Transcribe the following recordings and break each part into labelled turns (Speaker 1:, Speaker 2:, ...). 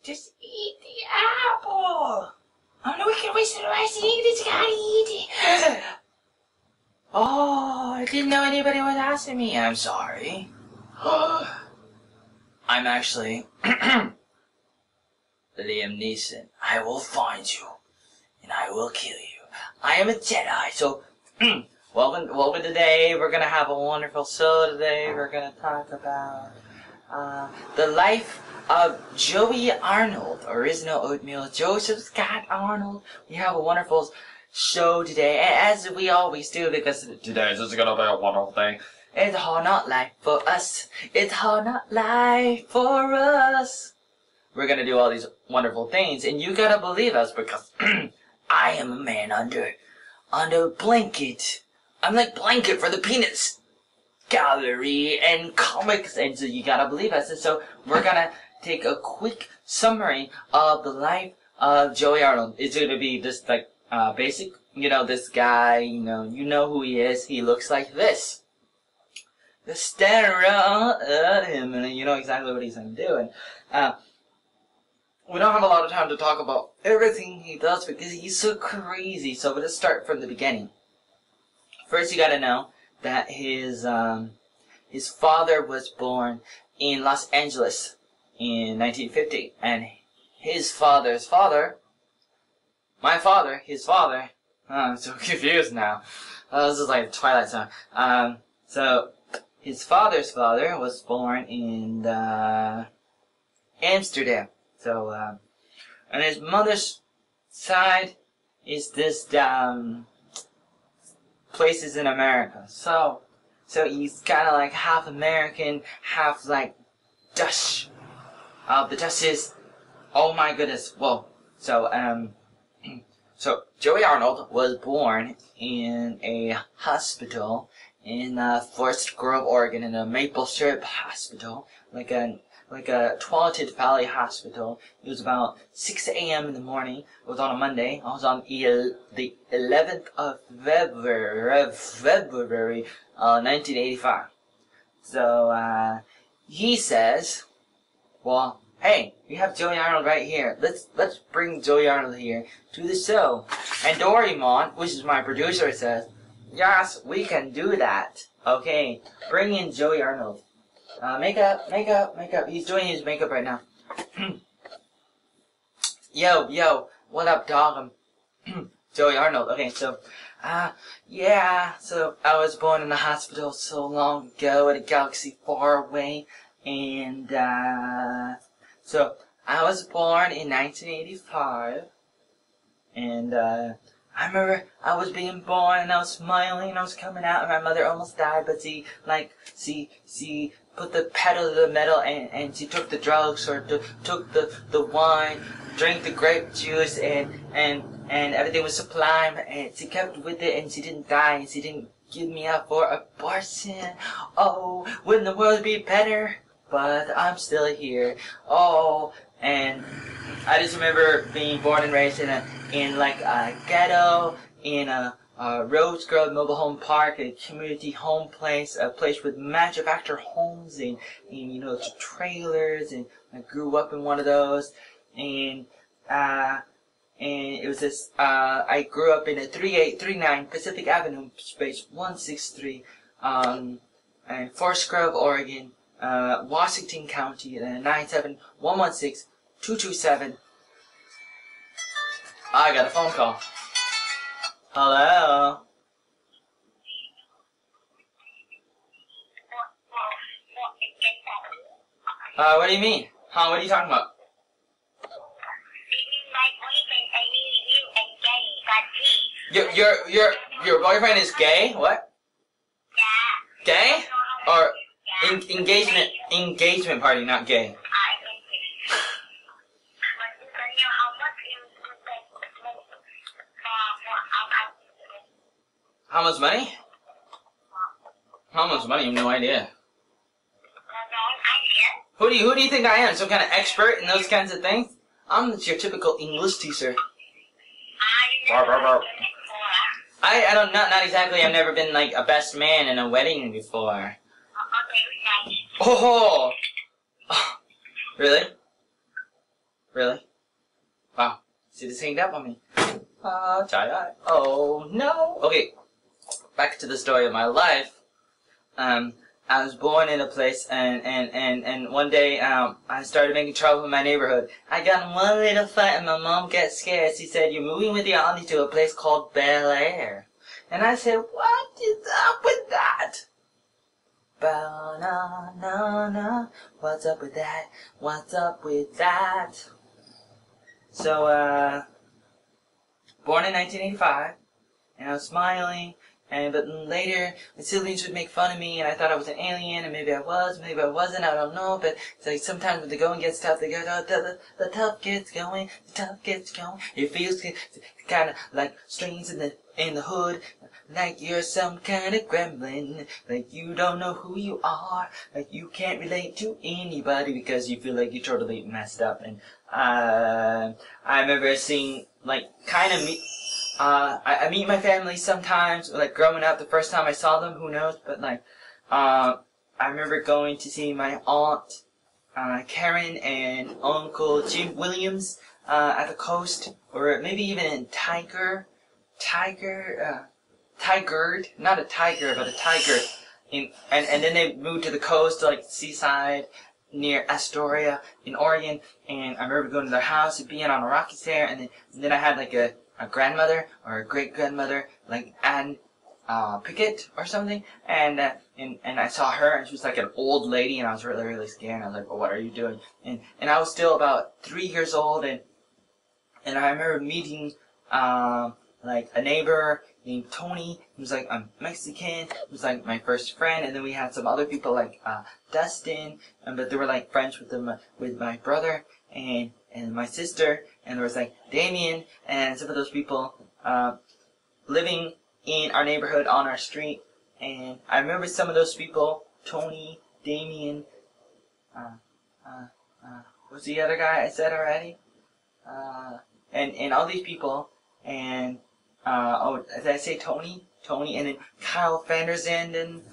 Speaker 1: Just eat the apple. I'm the wicked wizard of Ice and you just gotta eat it. Oh, I didn't know anybody was asking me. I'm sorry. I'm actually Liam Neeson. I will find you, and I will kill you. I am a Jedi, so welcome today. We're gonna have a wonderful show today. We're gonna talk about the life of Joey Arnold, original oatmeal, Joseph Scott Arnold. We have a wonderful show today, as we always do, because today's just gonna be a wonderful thing. It's hard not life for us. It's hard not life for us. We're gonna do all these wonderful things, and you gotta believe us, because I am a man under blanket. I'm like blanket for the peanuts gallery and comics, and so you gotta believe us. And so we're gonna take a quick summary of the life of Joey Arnold. It's gonna be just like basic, this guy, you know who he is. He looks like this. The stare at him, and you know exactly what he's gonna do. And we don't have a lot of time to talk about everything he does because he's so crazy. So we'll just start from the beginning. First, you gotta know that his father was born in Los Angeles in 1950, and his father's father, his father. I'm so confused now. This is like a Twilight Zone. So his father's father was born in Amsterdam. So, and his mother's side is this places in America. So he's kind of like half American, half like Dutch. The Dutch is, oh my goodness. Whoa. So Joey Arnold was born in a hospital in Forest Grove, Oregon, in a maple syrup hospital, like a Tualatin Valley hospital. It was about 6 a.m. in the morning. It was on a Monday. I was on the 11th of February, 1985. So he says, well, hey, we have Joey Arnold right here. Let's bring Joey Arnold here to the show. And Doraemon, which is my producer, says, yes, we can do that. Okay, bring in Joey Arnold. Makeup. He's doing his makeup right now. Yo, what up, dog? I'm Joey Arnold. Okay, so, so I was born in a hospital so long ago in a galaxy far away, and, so I was born in 1985, and, I remember I was being born and I was smiling, I was coming out, and my mother almost died, but she put the pedal to the metal, and she took the drugs, or took the wine, drank the grape juice, and everything was sublime, and she kept with it, and she didn't die, and she didn't give me up for abortion. Oh, wouldn't the world be better? But I'm still here. Oh, and I just remember being born and raised in a ghetto, in a Rose Grove Mobile Home Park, a community home place, a place with manufactured homes and trailers, and I grew up in one of those, and it was this, I grew up in a 3839 Pacific Avenue, space 163, in Forest Grove, Oregon, Washington County, 97116-227. I got a phone call. Hello? What do you mean? Huh, what are you talking about? Your boyfriend is gay? What? Yeah. Gay? Or engagement party, not gay. How much money? How much money? I have no idea. Who do you think I am? Some kind of expert in those kinds of things? I'm your typical English teacher. I don't, not exactly. I've never been like a best man in a wedding before. Oh, really? Really? Wow. See, this hanged up on me. Tie-dye. Oh, no. Okay. Back to the story of my life. I was born in a place, and one day, I started making trouble in my neighborhood. I got in one little fight, and my mom got scared. She said, "You're moving with your auntie to a place called Bel Air." And I said, "What is up with that?" Ba-na-na-na, what's up with that? What's up with that? So, born in 1985, and I was smiling. But later, the siblings would make fun of me, and I thought I was an alien, and maybe I was, maybe I wasn't, I don't know, but it's like sometimes when the going gets tough, they go, oh, the tough gets going, the tough gets going. It feels kind of like strings in the hood, like you're some kind of gremlin, like you don't know who you are, like you can't relate to anybody because you feel like you're totally messed up. And I remember seeing, like, kind of me. I meet my family sometimes, like growing up, the first time I saw them, who knows, but like, I remember going to see my aunt, Karen, and Uncle Jim Williams, at the coast, or maybe even in Tigard, not a tiger, but a tiger, and then they moved to the coast, to, like, seaside, near Astoria, in Oregon, and I remember going to their house and being on the Rockies there, and then I had, like, a grandmother or a great grandmother, like Anne Pickett or something, and I saw her, and she was like an old lady, and I was really, really scared. And I was like, "Well, what are you doing?" And I was still about 3 years old, and I remember meeting like a neighbor named Tony. He was like a Mexican. He was like my first friend, and then we had some other people like Dustin, but they were like friends with my brother and my sister, and there was like Damien and some of those people living in our neighborhood on our street. And I remember some of those people, Tony, Damien, what's the other guy I said already? And all these people, and did I say Tony? Tony, and then Kyle Vanderzanden,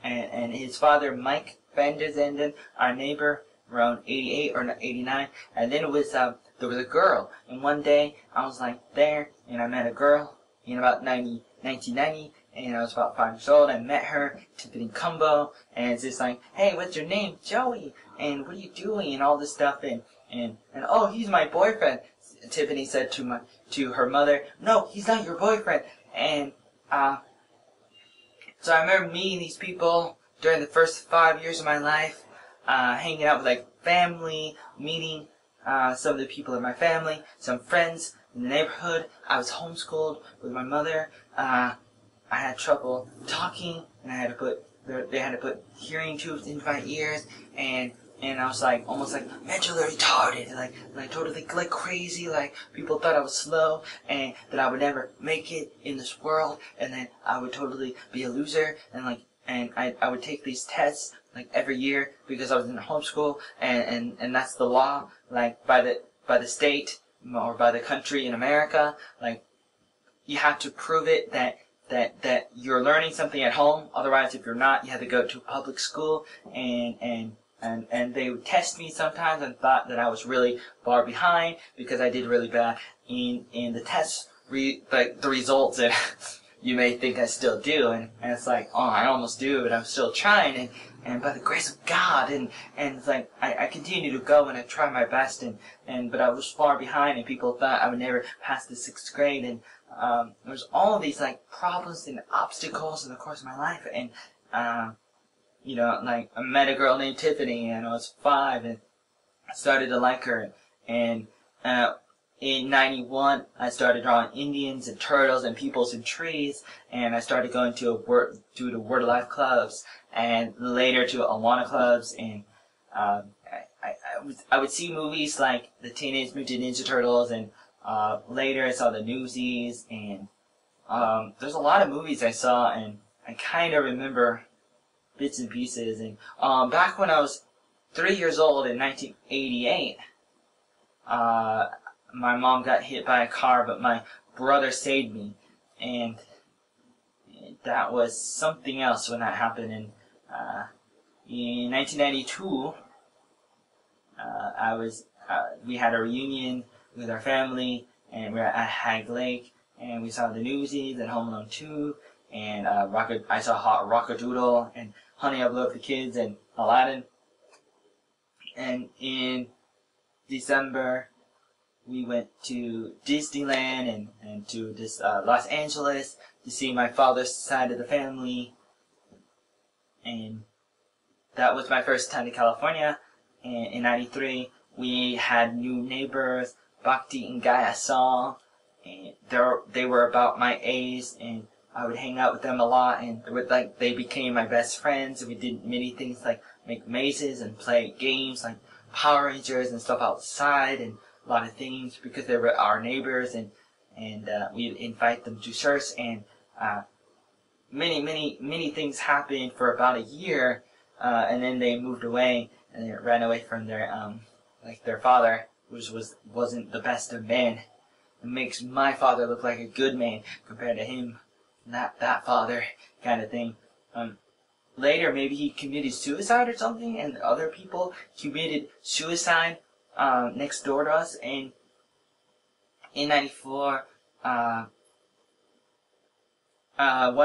Speaker 1: and his father Mike Vanderzanden, our neighbor, around 88 or 89, and then it was, there was a girl, and one day, I was like there, and I met a girl, in about 1990, and I was about 5 years old. I met her, Tiffany Cumbo, and it's just like, "Hey, what's your name?" "Joey." "And what are you doing?" and all this stuff, and "Oh, he's my boyfriend," Tiffany said to her mother. "No, he's not your boyfriend." And, so I remember meeting these people during the first 5 years of my life, hanging out with, like, family, meeting, some of the people in my family, some friends in the neighborhood. I was homeschooled with my mother. I had trouble talking, and they had to put hearing tubes into my ears, and I was like, almost like mentally retarded, like totally like crazy, like people thought I was slow, and that I would never make it in this world, and then I would totally be a loser, and I would take these tests, like, every year, because I was in homeschool, and that's the law, like, by the state, or by the country in America, like, you have to prove it that you're learning something at home. Otherwise, if you're not, you have to go to public school, and they would test me sometimes and thought that I was really far behind because I did really bad in the tests, like the results, and you may think I still do, and it's like, oh, I almost do, but I'm still trying, and by the grace of God, and it's like, I continue to go, and I try my best, but I was far behind, and people thought I would never pass the 6th grade, and there was all of these, like, problems and obstacles in the course of my life, and, you know, like, I met a girl named Tiffany, and I was 5, and I started to like her, and, in 91, I started drawing Indians and turtles and peoples and trees, and I started going to the Word of Life clubs, and later to Awana clubs, and I would see movies like the Teenage Mutant Ninja Turtles, and later I saw the Newsies, and there's a lot of movies I saw, and I kind of remember bits and pieces, and back when I was 3 years old in 1988, my mom got hit by a car, but my brother saved me, and that was something else when that happened. And in 1992, we had a reunion with our family, and we were at Hag Lake, and we saw the Newsies and Home Alone 2, and I saw Rockadoodle and Honey, I Blew Up the Kids and Aladdin. And in December, we went to Disneyland and to this Los Angeles to see my father's side of the family. And that was my first time to California. And in '93, we had new neighbors, Bhakti and Gaia Song. And they were about my age, and I would hang out with them a lot, and they became my best friends, and we did many things like make mazes and play games like Power Rangers and stuff outside, and a lot of things because they were our neighbors, and we'd invite them to church, and many things happened for about a year, and then they moved away, and they ran away from their father, which wasn't the best of men. It makes my father look like a good man compared to him, not that father kind of thing. Later, maybe he committed suicide or something, and other people committed suicide next door to us. And in '94, one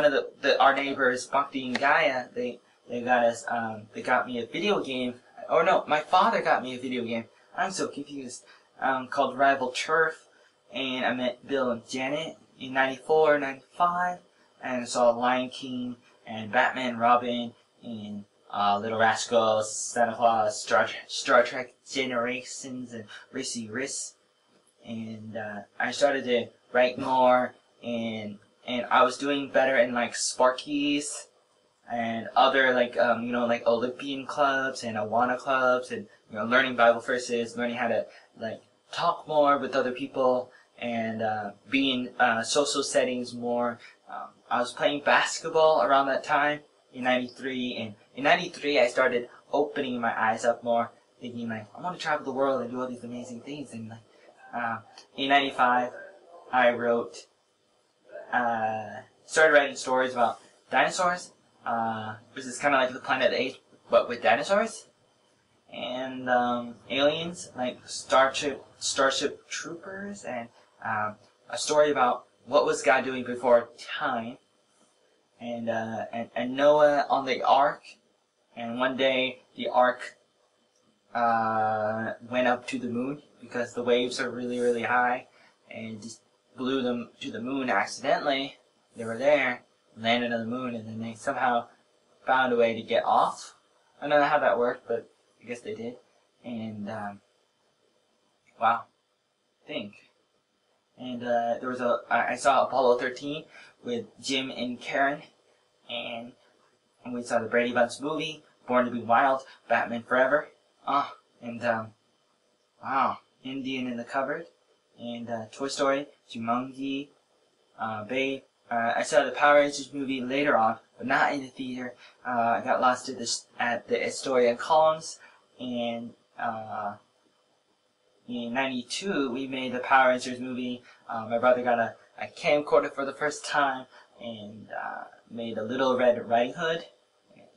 Speaker 1: of our neighbors, Bhakti and Gaia, they got me a video game. Or no, my father got me a video game. I'm so confused. Called Rival Turf. And I met Bill and Janet in '94, '95, and I saw Lion King and Batman, Robin, and Little Rascals, Santa Claus, Star Trek Generations, and Racy Risk. And I started to write more, and I was doing better in like Sparkies and other like Olympian clubs and Awana clubs, and learning Bible verses, learning how to like talk more with other people, and be in social settings more. I was playing basketball around that time in '93, and in '93 I started opening my eyes up more, thinking like I want to travel the world and do all these amazing things. And in '95 I started writing stories about dinosaurs, which is kind of like the Planet of the Apes, but with dinosaurs. And aliens like Starship Troopers, and a story about what was God doing before time, and Noah on the ark. And one day the ark went up to the moon because the waves are really high, and just blew them to the moon accidentally. They were there, landed on the moon, and then they somehow found a way to get off. I don't know how that worked, but I guess they did. And wow, think. And there was I saw Apollo 13 with Jim and Karen, and we saw the Brady Bunch movie, Born to Be Wild, Batman Forever, and wow, Indian in the Cupboard, and Toy Story, Jumanji, Babe. I saw the Power Rangers movie later on, but not in the theater. I got lost at the Astoria Columns, and in '92 we made the Power Rangers movie. My brother got a camcorder for the first time, and made a Little Red Riding Hood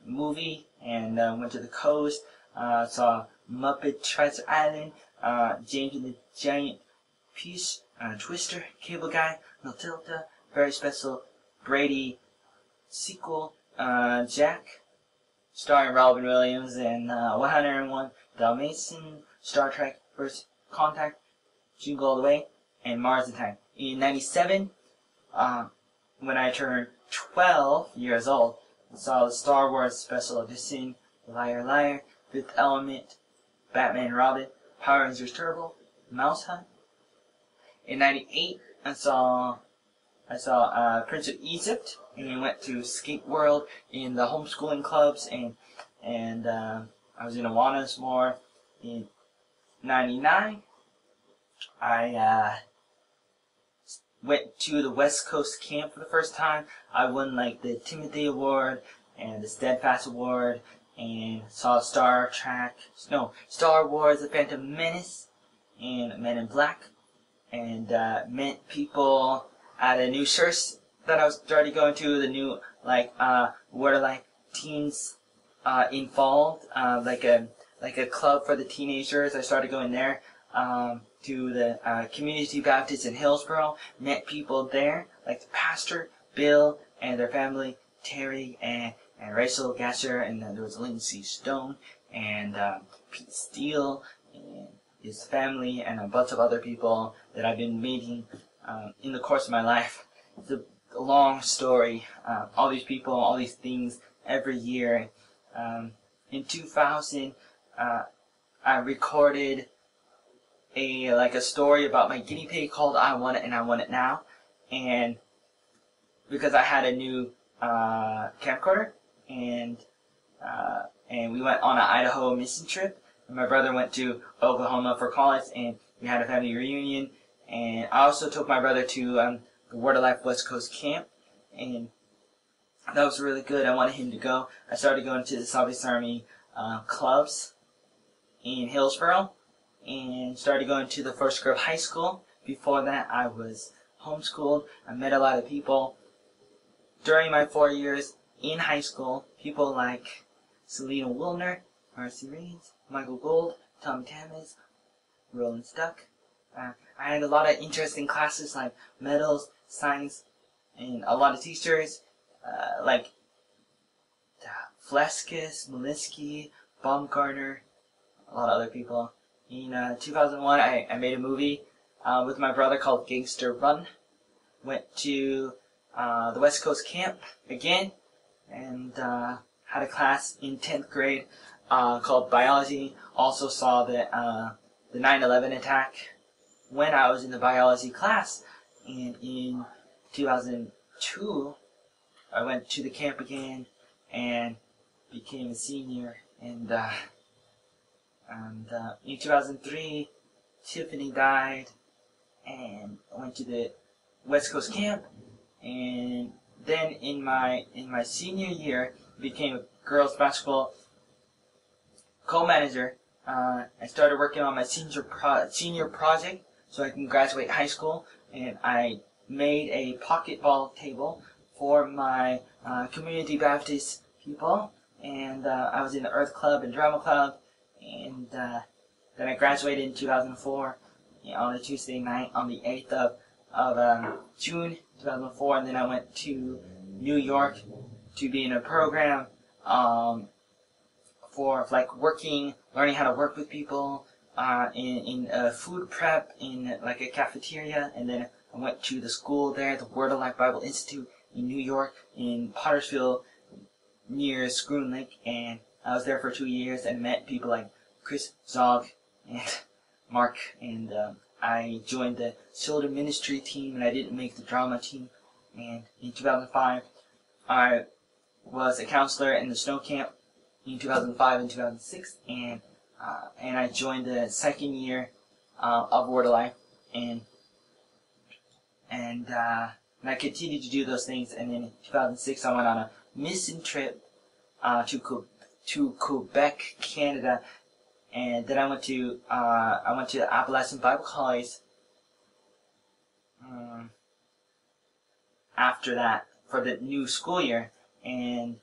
Speaker 1: movie, and went to the coast, saw Muppet Treasure Island, James and the Giant Peach, Twister, Cable Guy, Matilda, very special Brady sequel, Jack, starring Robin Williams, and 101 Dalmatian, Star Trek First Contact, Jingle All the Way, and Mars Attack. In '97, when I turned 12 years old, I saw the Star Wars Special Edition, Liar Liar, Fifth Element, Batman and Robin, Power Rangers Turbo, Mouse Hunt. In '98, I saw Prince of Egypt, and we went to Skate World in the homeschooling clubs, and I was in Awanas more. In '99, I went to the West Coast camp for the first time. I won like the Timothy Award and the Steadfast Award, and saw Star Wars: The Phantom Menace and Men in Black, and met people at a new church that I was starting going to, the new where like teens involved, like a club for the teenagers. I started going there. to the Community Baptist in Hillsboro. Met people there, like the pastor, Bill, and their family, Terry and Rachel Gasser, and then there was Lindsay Stone, and Pete Steele, and his family, and a bunch of other people that I've been meeting in the course of my life. It's a long story. All these people, all these things, every year. In 2000, I recorded a story about my guinea pig called "I Want It and I Want It Now," and because I had a new camcorder, and we went on an Idaho mission trip. And my brother went to Oklahoma for college, and we had a family reunion. And I also took my brother to the Word of Life West Coast camp, and that was really good. I wanted him to go. I started going to the Salvation Army clubs in Hillsboro, and started going to the First Grove High School. Before that, I was homeschooled. I met a lot of people during my 4 years in high school. People like Selena Wilner, Marcy Reeds, Michael Gold, Tommy Tamas, Roland Stuck. I had a lot of interesting classes like metals, science, and a lot of teachers like Fleskis, Malinsky, Baumgartner, a lot of other people. In 2001, I made a movie with my brother called Gangster Run. Went to the West Coast camp again, and had a class in 10th grade called biology. Also saw the 9/11 attack when I was in the biology class. And in 2002, I went to the camp again and became a senior. And in 2003, Tiffany died, and I went to the West Coast camp. And then in my senior year, became a girls basketball co-manager. I started working on my senior project so I can graduate high school, and I made a pocket ball table for my Community Baptist people, and I was in the Earth Club and Drama Club, and then I graduated in 2004 on a Tuesday night on the 8th of June 2004, and then I went to New York to be in a program for like learning how to work with people in food prep in like a cafeteria. And then I went to the school there, the Word of Life Bible Institute in New York, in Pottersville near Scroon Lake, and I was there for 2 years and met people like Chris Zog and Mark, and I joined the children ministry team, and I didn't make the drama team. And in 2005, I was a counselor in the snow camp in 2005 and 2006, and I joined the second year of Word of Life, and I continued to do those things. And then in 2006, I went on a mission trip to Quebec, Canada, and then I went to Appalachian Bible College after that for the new school year, and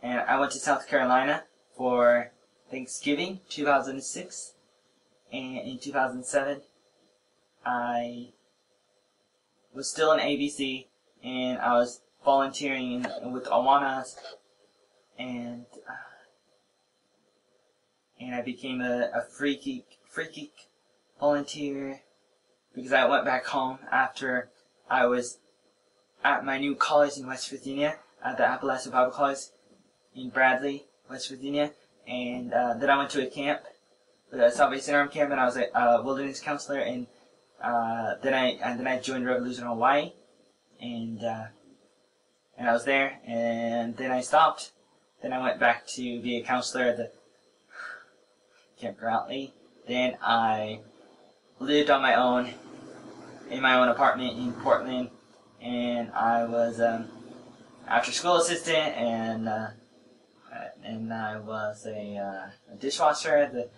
Speaker 1: I went to South Carolina for Thanksgiving 2006, and in 2007 I was still in ABC, and I was volunteering with Awanas, and I became a free geek volunteer because I went back home after I was at my new college in West Virginia, at the Appalachian Bible College in Bradley, West Virginia, and then I went to a camp, the Salvation Army camp, and I was a wilderness counselor, and then I joined Revolution Hawaii, and I was there, and then I stopped. Then I went back to be a counselor at the Camp Groutley. Then I lived on my own in my own apartment in Portland, and I was after school assistant, and I was a dishwasher at the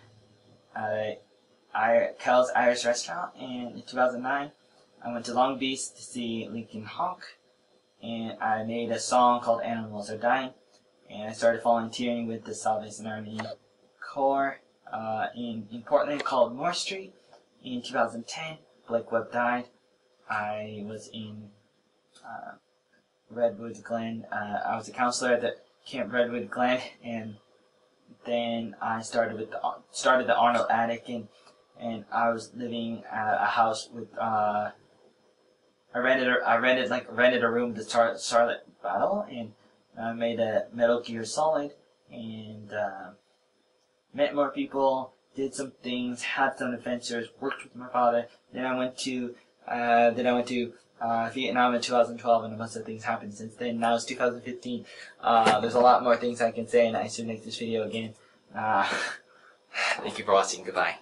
Speaker 1: Kel's Irish Restaurant. And in 2009, I went to Long Beach to see Lincoln Hawk, and I made a song called "Animals Are Dying," and I started volunteering with the Salvation Army Corps in Portland called Moore Street. in 2010, Blake Webb died. I was in Redwood Glen. I was a counselor at the Camp Redwood Glen, and then I started the Arnold Attic, and I was living at a house with I rented a room to Charlotte Battle, and I made a Metal Gear Solid, and met more people, did some things, had some adventures, worked with my father. Then I went to Vietnam in 2012, and a bunch of things happened since then. Now it's 2015. There's a lot more things I can say, and I should make this video again. Thank you for watching. Goodbye.